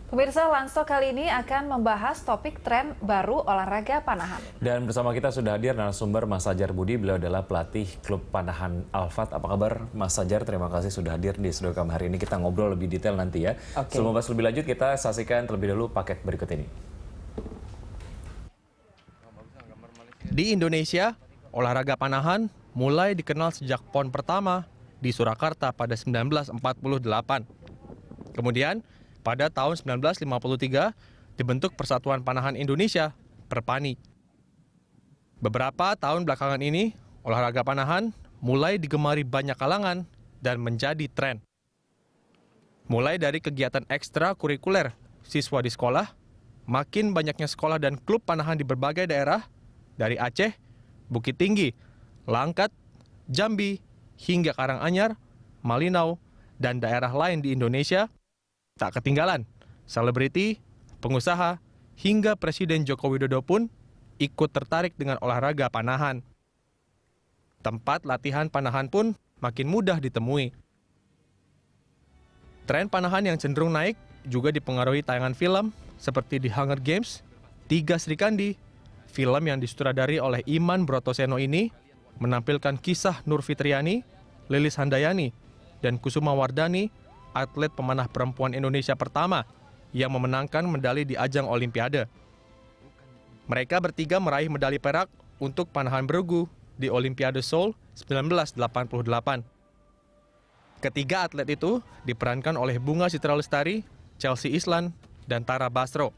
Pemirsa, Lanstok kali ini akan membahas topik tren baru olahraga panahan. Dan bersama kita sudah hadir narasumber Mas Sajar Budi, beliau adalah pelatih klub panahan Al-Fat. Apa kabar Mas Sajar? Terima kasih sudah hadir di studio kami hari ini. Kita ngobrol lebih detail nanti ya. Sebelum bahas lebih lanjut, kita saksikan terlebih dahulu paket berikut ini. Di Indonesia, olahraga panahan mulai dikenal sejak PON pertama di Surakarta pada 1948. Kemudian, pada tahun 1953 dibentuk Persatuan Panahan Indonesia, Perpani. Beberapa tahun belakangan ini, olahraga panahan mulai digemari banyak kalangan dan menjadi tren. Mulai dari kegiatan ekstrakurikuler siswa di sekolah, makin banyaknya sekolah dan klub panahan di berbagai daerah, dari Aceh, Bukit Tinggi, Langkat, Jambi, hingga Karanganyar, Malinau, dan daerah lain di Indonesia. Tak ketinggalan, selebriti, pengusaha, hingga Presiden Joko Widodo pun ikut tertarik dengan olahraga panahan. Tempat latihan panahan pun makin mudah ditemui. Tren panahan yang cenderung naik juga dipengaruhi tayangan film seperti di Hunger Games, Tiga Srikandi. Film yang disutradari oleh Iman Brotoseno ini menampilkan kisah Nur Fitriani, Lilis Handayani, dan Kusuma Wardani, atlet pemanah perempuan Indonesia pertama yang memenangkan medali di ajang Olimpiade. Mereka bertiga meraih medali perak untuk panahan bergu di Olimpiade Seoul 1988. Ketiga atlet itu diperankan oleh Bunga Citra Lestari, Chelsea Islan, dan Tara Basro.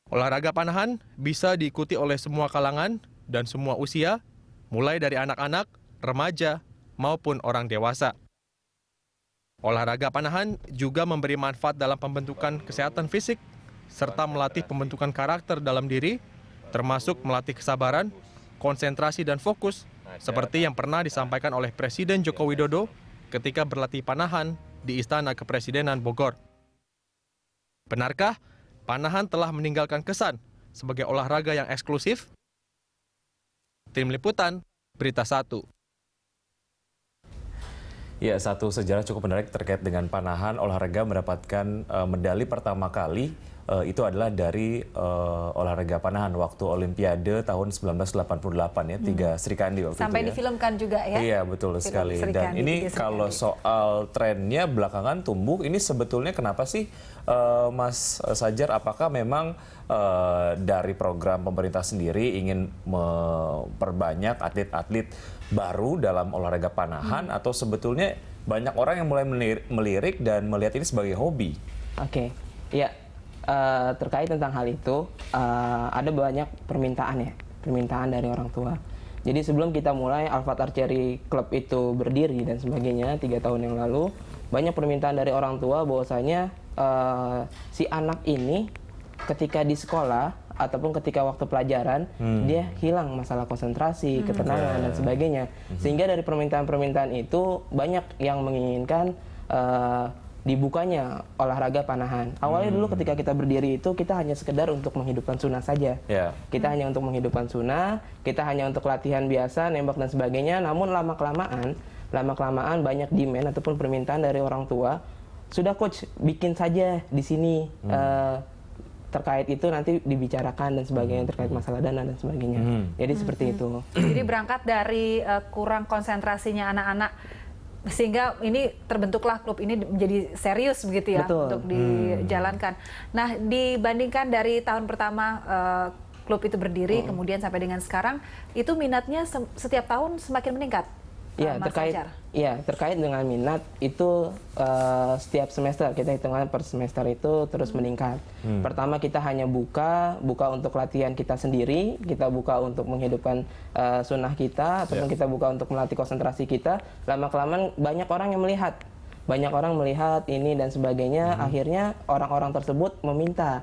Olahraga panahan bisa diikuti oleh semua kalangan dan semua usia, mulai dari anak-anak, remaja, maupun orang dewasa. Olahraga panahan juga memberi manfaat dalam pembentukan kesehatan fisik, serta melatih pembentukan karakter dalam diri, termasuk melatih kesabaran, konsentrasi, dan fokus, seperti yang pernah disampaikan oleh Presiden Joko Widodo ketika berlatih panahan di Istana Kepresidenan Bogor. Benarkah panahan telah meninggalkan kesan sebagai olahraga yang eksklusif? Tim Liputan, Berita 1. Ya, satu sejarah cukup menarik terkait dengan panahan. Olahraga mendapatkan medali pertama kali itu adalah dari olahraga panahan waktu Olimpiade tahun 1988 ya, Tiga Srikandi waktu Sampai itu ya. difilmkan juga ya. Iya, betul sekali. Dan ini kalau soal trennya belakangan tumbuh, ini sebetulnya kenapa sih Mas Sajar? Apakah memang dari program pemerintah sendiri ingin memperbanyak atlet-atlet baru dalam olahraga panahan, atau sebetulnya banyak orang yang mulai melirik dan melihat ini sebagai hobi? Oke, ya. Terkait tentang hal itu, ada banyak permintaan dari orang tua. Jadi sebelum kita mulai Al-Fat Archery Club itu berdiri dan sebagainya 3 tahun yang lalu, banyak permintaan dari orang tua bahwasanya si anak ini ketika di sekolah ataupun ketika waktu pelajaran dia hilang masalah konsentrasi, ketenangan dan sebagainya. Sehingga dari permintaan-permintaan itu banyak yang menginginkan dibukanya olahraga panahan. Awalnya dulu ketika kita berdiri itu kita hanya sekedar untuk menghidupkan sunnah saja. Kita hanya untuk menghidupkan sunnah, kita hanya untuk latihan biasa, nembak dan sebagainya. Namun lama-kelamaan banyak demand ataupun permintaan dari orang tua. Sudah coach, bikin saja di sini. Terkait itu nanti dibicarakan dan sebagainya, terkait masalah dana dan sebagainya. Jadi seperti itu. Jadi berangkat dari kurang konsentrasinya anak-anak, sehingga ini terbentuklah klub ini menjadi serius begitu ya. Betul. Untuk dijalankan. Nah, dibandingkan dari tahun pertama klub itu berdiri kemudian sampai dengan sekarang, itu minatnya setiap tahun semakin meningkat. Ya, terkait dengan minat itu setiap semester kita hitungkan per semester itu terus meningkat. Pertama kita hanya buka untuk latihan kita sendiri, kita buka untuk menghidupkan sunnah kita, ataupun kita buka untuk melatih konsentrasi kita. Lama-kelamaan banyak orang yang melihat ini dan sebagainya. Akhirnya orang-orang tersebut meminta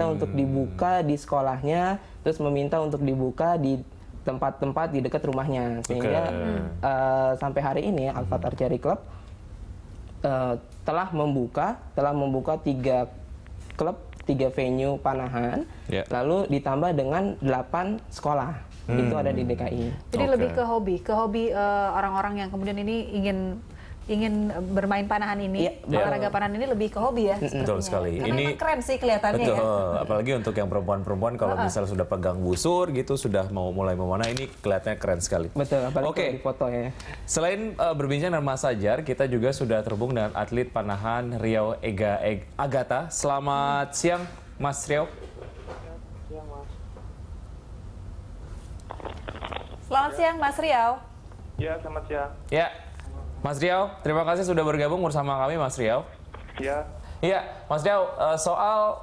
untuk dibuka di sekolahnya, terus meminta untuk dibuka di tempat-tempat di dekat rumahnya, sehingga sampai hari ini Al-Fat Archery Club telah membuka 3 3 venue panahan, lalu ditambah dengan 8 sekolah. Itu ada di DKI. Jadi lebih ke hobi orang-orang yang kemudian ini ingin bermain panahan ini, olahraga panahan ini lebih ke hobi ya. Betul sekali. Karena ini memang keren sih kelihatannya. Betul. Ya. Apalagi untuk yang perempuan-perempuan kalau misalnya sudah pegang busur gitu, sudah mau mulai memanah, ini kelihatannya keren sekali. Betul, apalagi kalau di foto ya. Selain berbincang dengan Mas Sajar, kita juga sudah terhubung dengan atlet panahan Riau Agata. Selamat siang, Mas Riau. Selamat siang, Mas Riau. Ya, selamat siang. Ya, Mas Riau, terima kasih sudah bergabung bersama kami, Mas Riau. Ya. Iya, Mas Riau, soal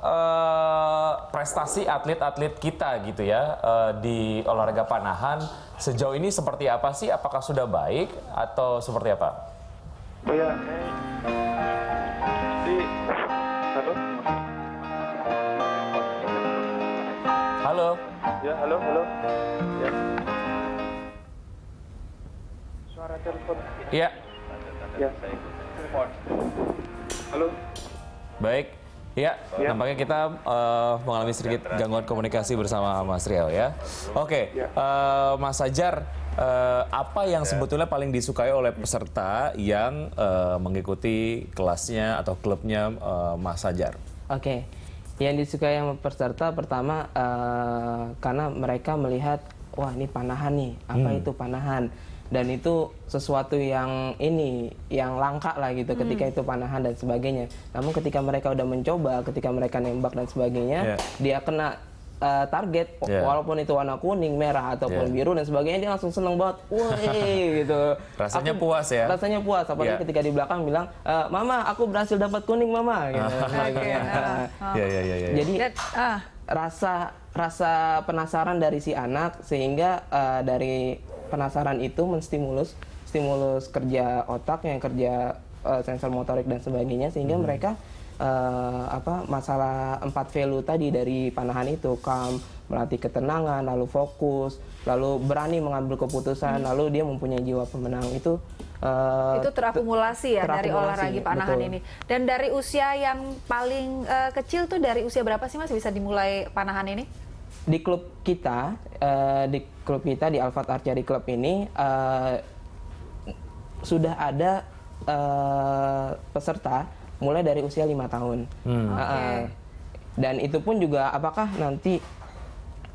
prestasi atlet-atlet kita gitu ya di olahraga panahan, sejauh ini seperti apa sih? Apakah sudah baik atau seperti apa? Oh ya, halo? Halo? Ya, halo. Ya. Suara telepon. Iya. Ya. Halo. Baik. Ya, nampaknya kita mengalami sedikit gangguan komunikasi bersama Mas Riau ya. Oke, Mas Sajar, apa yang sebetulnya paling disukai oleh peserta yang mengikuti kelasnya atau klubnya Mas Sajar? Oke, yang disukai sama peserta pertama karena mereka melihat, wah ini panahan nih, apa itu panahan? Dan itu sesuatu yang langka lah gitu ketika itu panahan dan sebagainya. Namun ketika mereka udah mencoba, ketika mereka nembak dan sebagainya, dia kena target, walaupun itu warna kuning, merah ataupun biru dan sebagainya, dia langsung seneng banget, wah gitu. Rasanya puas ya? Rasanya puas, apalagi ketika di belakang bilang, Mama, aku berhasil dapat kuning, Mama. Gitu. Jadi rasa penasaran dari si anak, sehingga dari penasaran itu menstimulus kerja otak, yang kerja sensor motorik dan sebagainya, sehingga mereka masalah 4 value tadi dari panahan itu, calm, melatih ketenangan, lalu fokus, lalu berani mengambil keputusan, lalu dia mempunyai jiwa pemenang. Itu terakumulasi ya dari olahraga panahan ini. Dan dari usia yang paling kecil tuh dari usia berapa sih Mas bisa dimulai panahan ini? Di klub kita di Alphard Archery Club ini sudah ada peserta mulai dari usia 5 tahun. Dan itu pun juga apakah nanti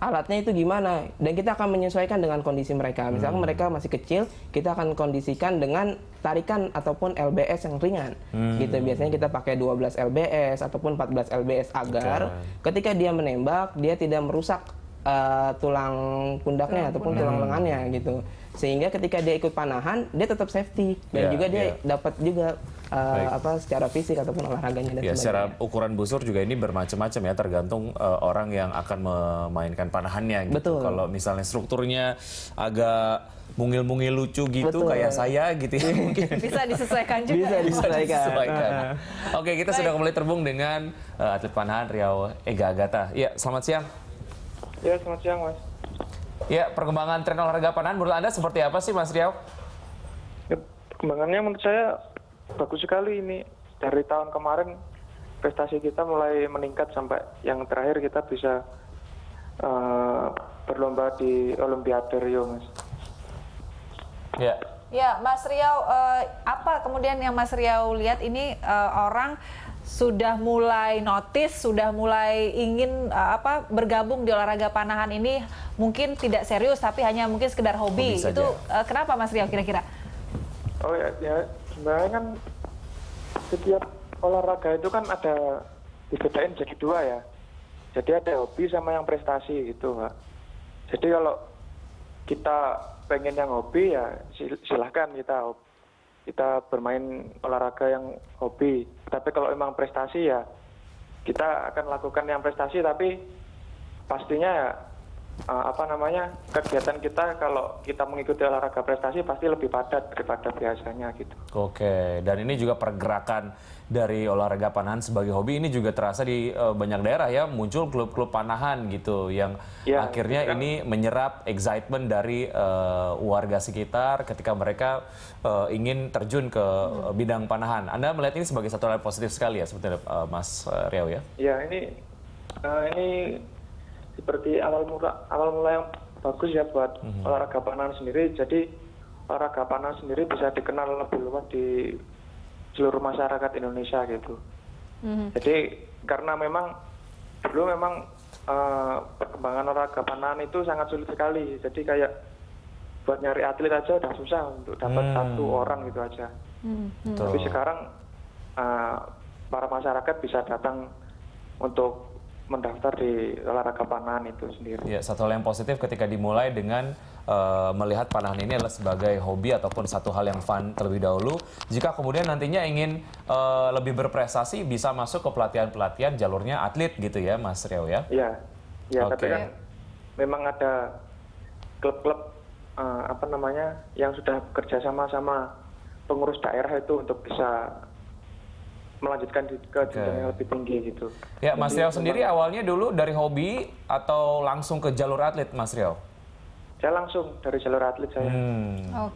alatnya itu gimana, dan kita akan menyesuaikan dengan kondisi mereka. Misalkan mereka masih kecil, kita akan kondisikan dengan tarikan ataupun LBS yang ringan. Gitu, biasanya kita pakai 12 LBS ataupun 14 LBS agar ketika dia menembak, dia tidak merusak tulang pundaknya ataupun tulang lengannya gitu. Sehingga ketika dia ikut panahan, dia tetap safety dan juga dia dapat juga secara fisik ataupun olahraganya dan sebagainya. Secara ukuran busur juga ini bermacam-macam ya, tergantung orang yang akan memainkan panahannya gitu. Kalau misalnya strukturnya agak mungil-mungil lucu gitu kayak saya gitu ya, mungkin bisa disesuaikan juga. Bisa disesuaikan. Oke, kita sudah kembali terhubung dengan atlet panahan Riau Agata. Ya, selamat siang. Ya, selamat siang, Mas. Ya, perkembangan tren olahraga panahan menurut Anda seperti apa sih, Mas Riau? Ya, perkembangannya menurut saya bagus sekali ini. Dari tahun kemarin prestasi kita mulai meningkat sampai yang terakhir kita bisa berlomba di Olimpiade Rio, Mas. Ya. Ya, Mas Riau, apa kemudian yang Mas Riau lihat ini orang sudah mulai notice, sudah mulai ingin bergabung di olahraga panahan ini, mungkin tidak serius tapi hanya mungkin sekedar hobi. Itu kenapa Mas Riau kira-kira? Oh ya sebenarnya kan setiap olahraga itu kan ada dibedain jadi 2 ya. Jadi ada hobi sama yang prestasi gitu, Pak. Jadi kalau kita pengen yang hobi ya silahkan kita bermain olahraga yang hobi. Tapi kalau memang prestasi ya kita akan lakukan yang prestasi, tapi pastinya ya kegiatan kita kalau kita mengikuti olahraga prestasi pasti lebih padat daripada biasanya gitu. Oke, dan ini juga pergerakan dari olahraga panahan sebagai hobi ini juga terasa di banyak daerah ya, muncul klub-klub panahan gitu yang akhirnya ini menyerap excitement dari warga sekitar ketika mereka ingin terjun ke bidang panahan. Anda melihat ini sebagai satu hal positif sekali ya sebetulnya, Mas Riau ya? Ya, ini Ini seperti awal mula yang bagus ya buat olahraga panahan sendiri. Jadi olahraga panahan sendiri bisa dikenal lebih luas di seluruh masyarakat Indonesia gitu. Jadi karena memang dulu memang perkembangan olahraga panahan itu sangat sulit sekali. Jadi kayak buat nyari atlet aja udah susah untuk dapat satu orang gitu aja. Tapi sekarang para masyarakat bisa datang untuk mendaftar di olahraga panahan itu sendiri. Ya, satu hal yang positif ketika dimulai dengan melihat panahan ini adalah sebagai hobi ataupun satu hal yang fun terlebih dahulu. Jika kemudian nantinya ingin lebih berprestasi, bisa masuk ke pelatihan-pelatihan jalurnya atlet gitu ya, Mas Riau ya? Iya, tapi kan memang ada klub-klub yang sudah bekerja sama pengurus daerah itu untuk bisa melanjutkan ke jenjang yang lebih tinggi gitu. Ya, Mas Riau sendiri awalnya dulu dari hobi atau langsung ke jalur atlet, Mas Riau? Saya langsung dari jalur atlet saya.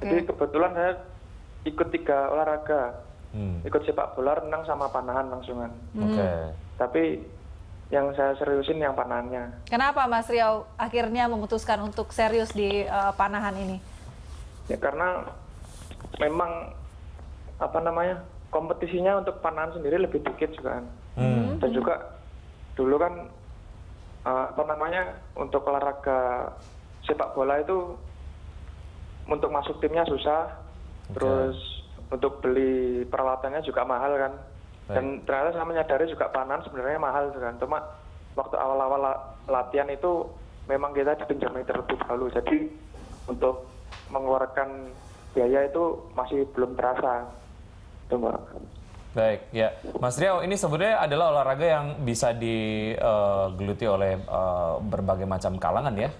Jadi kebetulan saya ikut 3 olahraga. Ikut sepak bola, renang, sama panahan langsungan. Tapi yang saya seriusin yang panahannya. Kenapa Mas Riau akhirnya memutuskan untuk serius di panahan ini? Ya karena memang kompetisinya untuk panahan sendiri lebih dikit juga kan. Dan juga dulu kan untuk olahraga sepak bola itu untuk masuk timnya susah, terus untuk beli peralatannya juga mahal kan. Dan ternyata saya menyadari juga panahan sebenarnya mahal kan. Cuma waktu awal-awal latihan itu memang kita dipinjami terlebih dahulu. Jadi untuk mengeluarkan biaya itu masih belum terasa. Baik, ya. Mas Riau, ini sebenarnya adalah olahraga yang bisa digeluti oleh berbagai macam kalangan ya?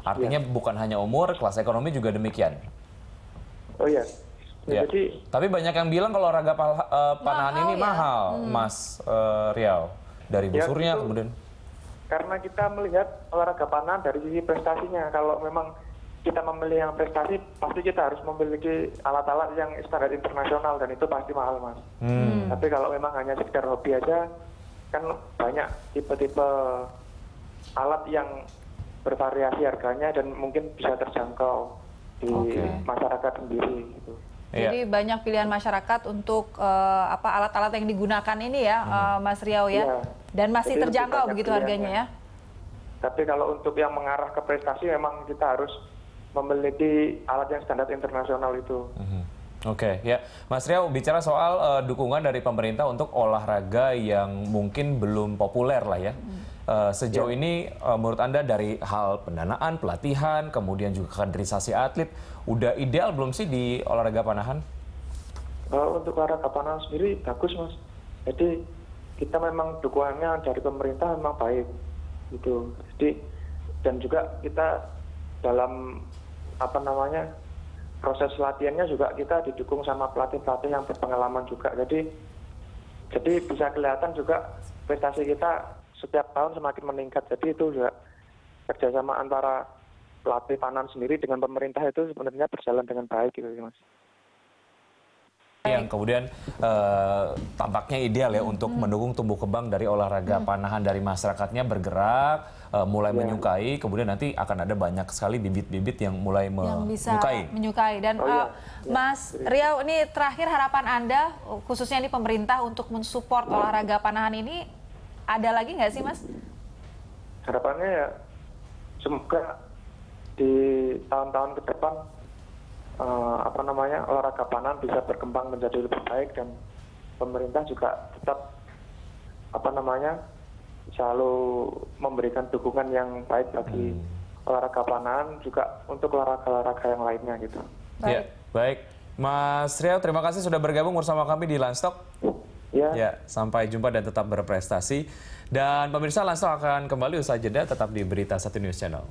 Artinya bukan hanya umur, kelas ekonomi juga demikian? Oh iya. Ya. Jadi, tapi banyak yang bilang kalau olahraga panahan ini mahal, Mas Riau. Dari busurnya kemudian. Karena kita melihat olahraga panahan dari sisi prestasinya. Kalau memang kita memilih yang prestasi, pasti kita harus memiliki alat-alat yang standar internasional dan itu pasti mahal, Mas. Tapi kalau memang hanya sekedar hobi aja, kan banyak tipe-tipe alat yang bervariasi harganya dan mungkin bisa terjangkau di masyarakat sendiri. Gitu. Jadi banyak pilihan masyarakat untuk alat-alat yang digunakan ini ya, Mas Riau ya, dan masih jadi terjangkau begitu harganya ya. Tapi kalau untuk yang mengarah ke prestasi, memang kita harus memiliki alat yang standar internasional itu. Ya, Mas Riau bicara soal dukungan dari pemerintah untuk olahraga yang mungkin belum populer lah ya. Sejauh ini menurut Anda dari hal pendanaan, pelatihan, kemudian juga kaderisasi atlet, udah ideal belum sih di olahraga panahan? Untuk olahraga panahan sendiri bagus, Mas. Jadi kita memang dukungannya dari pemerintah memang baik gitu. Jadi dan juga kita dalam proses latihannya juga kita didukung sama pelatih-pelatih yang berpengalaman juga. Jadi bisa kelihatan juga prestasi kita setiap tahun semakin meningkat. Jadi itu juga kerjasama antara pelatih panahan sendiri dengan pemerintah itu sebenarnya berjalan dengan baik gitu, Mas. Yang kemudian tampaknya ideal ya untuk mendukung tumbuh kembang dari olahraga panahan dari masyarakatnya bergerak, mulai menyukai, kemudian nanti akan ada banyak sekali bibit-bibit yang mulai menyukai. Dan Mas Riau, ini terakhir harapan Anda, khususnya di pemerintah untuk mensupport olahraga panahan ini, ada lagi nggak sih, Mas? Harapannya ya semoga di tahun-tahun ke depan olahraga panahan bisa berkembang menjadi lebih baik dan pemerintah juga tetap selalu memberikan dukungan yang baik bagi olahraga panahan juga untuk olahraga yang lainnya gitu. Baik. Mas Riau, terima kasih sudah bergabung bersama kami di Lanstock. Ya, sampai jumpa dan tetap berprestasi. Dan pemirsa, Lanstock akan kembali usai jeda, tetap di Berita 1 News Channel.